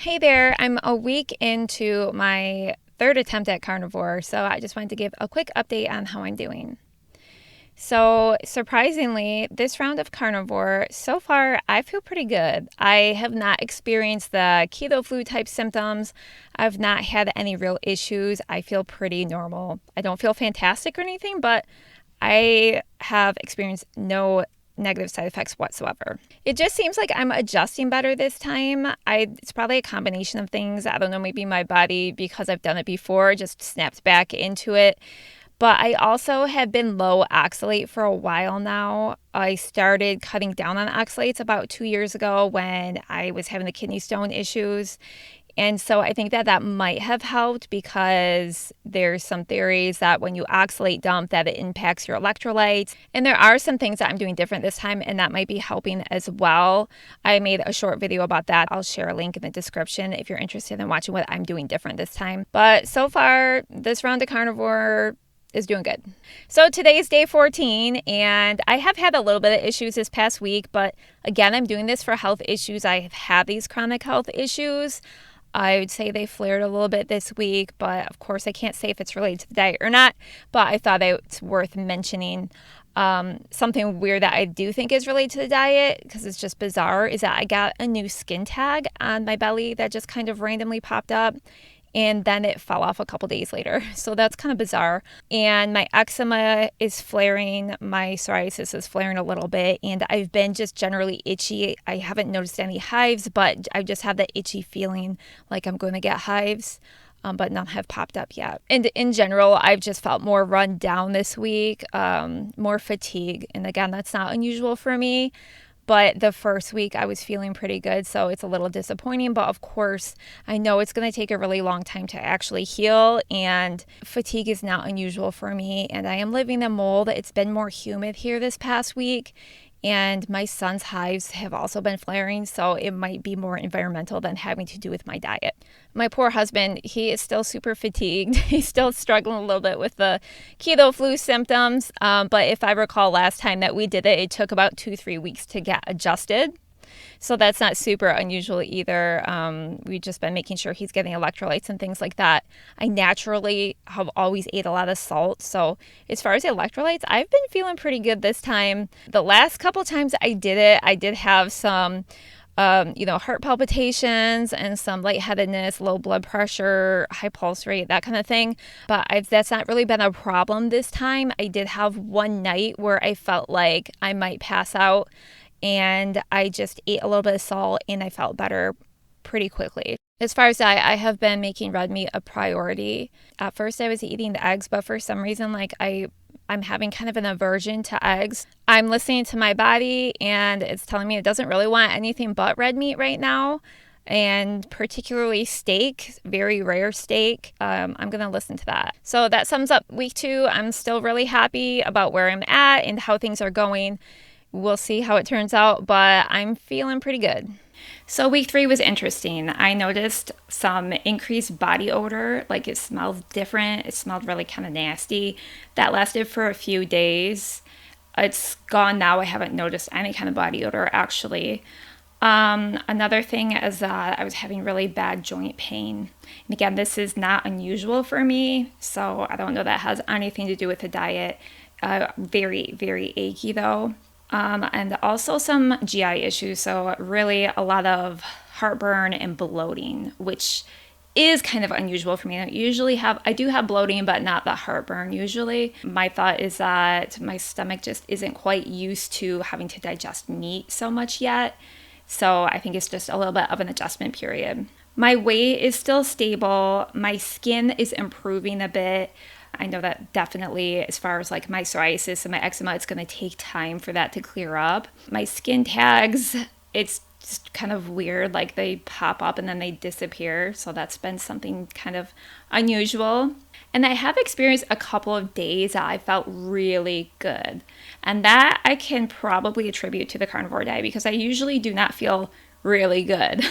Hey there, I'm a week into my third attempt at carnivore, so I just wanted to give a quick update on how I'm doing. So, surprisingly, this round of carnivore, so far, I feel pretty good. I have not experienced the keto flu type symptoms. I've not had any real issues. I feel pretty normal. I don't feel fantastic or anything, but I have experienced no negative side effects whatsoever. It just seems like I'm adjusting better this time. It's probably a combination of things. I don't know, maybe my body, because I've done it before, just snapped back into it. But I also have been low oxalate for a while now. I started cutting down on oxalates about 2 years ago when I was having the kidney stone issues. And so I think that might have helped because there's some theories that when you oxalate dump that it impacts your electrolytes. And there are some things that I'm doing different this time and that might be helping as well. I made a short video about that. I'll share a link in the description if you're interested in watching what I'm doing different this time. But so far, this round of carnivore is doing good. So today's day 14 and I have had a little bit of issues this past week, but again, I'm doing this for health issues. I have had these chronic health issues. I would say they flared a little bit this week, but of course I can't say if it's related to the diet or not, but I thought it's worth mentioning. Something weird that I do think is related to the diet, because it's just bizarre, is that I got a new skin tag on my belly that just kind of randomly popped up. And then it fell off a couple days later. So that's kind of bizarre. And my eczema is flaring. My psoriasis is flaring a little bit. And I've been just generally itchy. I haven't noticed any hives, but I just have that itchy feeling like I'm going to get hives. But none have popped up yet. And in general, I've just felt more run down this week, more fatigue. And again, that's not unusual for me. But the first week I was feeling pretty good, so it's a little disappointing. But of course, I know it's going to take a really long time to actually heal, and fatigue is not unusual for me. And I am living in mold. It's been more humid here this past week, and my son's hives have also been flaring, so it might be more environmental than having to do with my diet. My poor husband, he is still super fatigued. He's still struggling a little bit with the keto flu symptoms. But if I recall last time that we did it, it took about 2-3 weeks to get adjusted. So that's not super unusual either. We've just been making sure he's getting electrolytes and things like that. I naturally have always ate a lot of salt. So as far as electrolytes, I've been feeling pretty good this time. The last couple times I did it, I did have some heart palpitations and some lightheadedness, low blood pressure, high pulse rate, that kind of thing. But that's not really been a problem this time. I did have one night where I felt like I might pass out, and I just ate a little bit of salt and I felt better pretty quickly. As far as diet, I have been making red meat a priority. At first I was eating the eggs, but for some reason, I'm having kind of an aversion to eggs. I'm listening to my body and it's telling me it doesn't really want anything but red meat right now. And particularly steak, very rare steak. I'm going to listen to that. So that sums up week 2. I'm still really happy about where I'm at and how things are going. We'll see how it turns out, but I'm feeling pretty good. So week 3 was interesting. I noticed some increased body odor, like it smelled different. It smelled really kind of nasty. That lasted for a few days. It's gone now. I haven't noticed any kind of body odor actually. Another thing is that I was having really bad joint pain. And again, this is not unusual for me, so I don't know that has anything to do with the diet. Very, very achy though. And also some GI issues. So really a lot of heartburn and bloating, which is kind of unusual for me. I do have bloating, but not the heartburn usually. My thought is that my stomach just isn't quite used to having to digest meat so much yet. So I think it's just a little bit of an adjustment period. My weight is still stable. My skin is improving a bit. I know that definitely as far as like my psoriasis and my eczema, it's going to take time for that to clear up. My skin tags, it's just kind of weird. Like they pop up and then they disappear. So that's been something kind of unusual. And I have experienced a couple of days that I felt really good. And that I can probably attribute to the carnivore diet because I usually do not feel really good.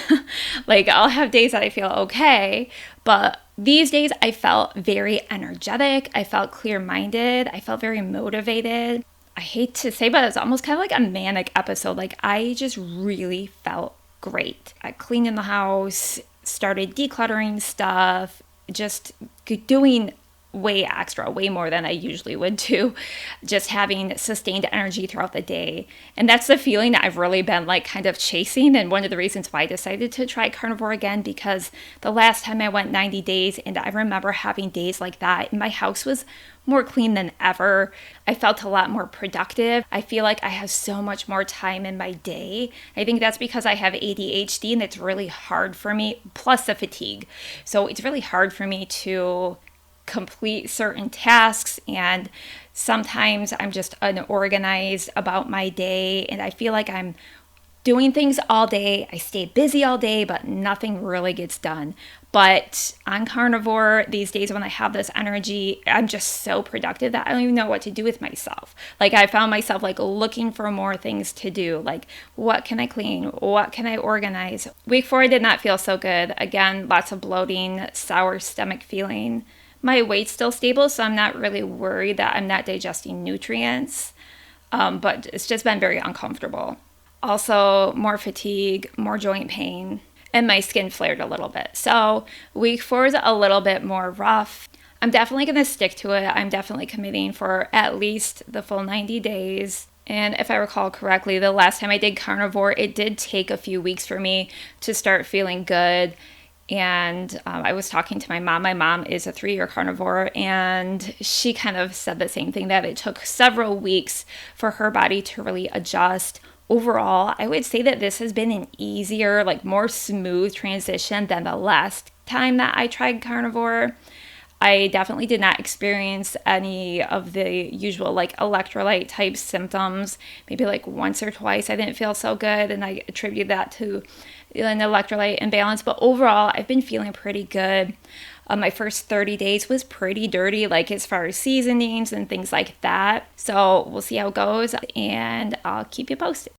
Like I'll have days that I feel okay, but these days I felt very energetic. I felt clear-minded. I felt very motivated. I hate to say, but it's almost kind of like a manic episode. Like I just really felt great. I cleaned in the house, started decluttering stuff, just doing way more than I usually would do, just having sustained energy throughout the day. And that's the feeling that I've really been like kind of chasing. And one of the reasons why I decided to try carnivore again, because the last time I went 90 days, and I remember having days like that, and my house was more clean than ever. I felt a lot more productive. I feel like I have so much more time in my day. I think that's because I have ADHD, and it's really hard for me, plus the fatigue. So it's really hard for me to complete certain tasks, and sometimes I'm just unorganized about my day, and I feel like I'm doing things all day. I stay busy all day, but nothing really gets done. But on carnivore, these days when I have this energy, I'm just so productive that I don't even know what to do with myself. Like I found myself like looking for more things to do. Like, what can I clean? What can I organize? Week 4 did not feel so good. Again, lots of bloating, sour stomach feeling. My weight's still stable, so I'm not really worried that I'm not digesting nutrients, but it's just been very uncomfortable. Also, more fatigue, more joint pain, and my skin flared a little bit. So week 4 is a little bit more rough. I'm definitely going to stick to it. I'm definitely committing for at least the full 90 days. And if I recall correctly, the last time I did carnivore, it did take a few weeks for me to start feeling good. And I was talking to my mom. My mom is a 3-year carnivore, and she kind of said the same thing, that it took several weeks for her body to really adjust. Overall, I would say that this has been an easier, like more smooth transition than the last time that I tried carnivore. I definitely did not experience any of the usual like electrolyte type symptoms. Maybe like once or twice I didn't feel so good, and I attribute that to an electrolyte imbalance. But overall, I've been feeling pretty good. My first 30 days was pretty dirty, like as far as seasonings and things like that. So we'll see how it goes, and I'll keep you posted.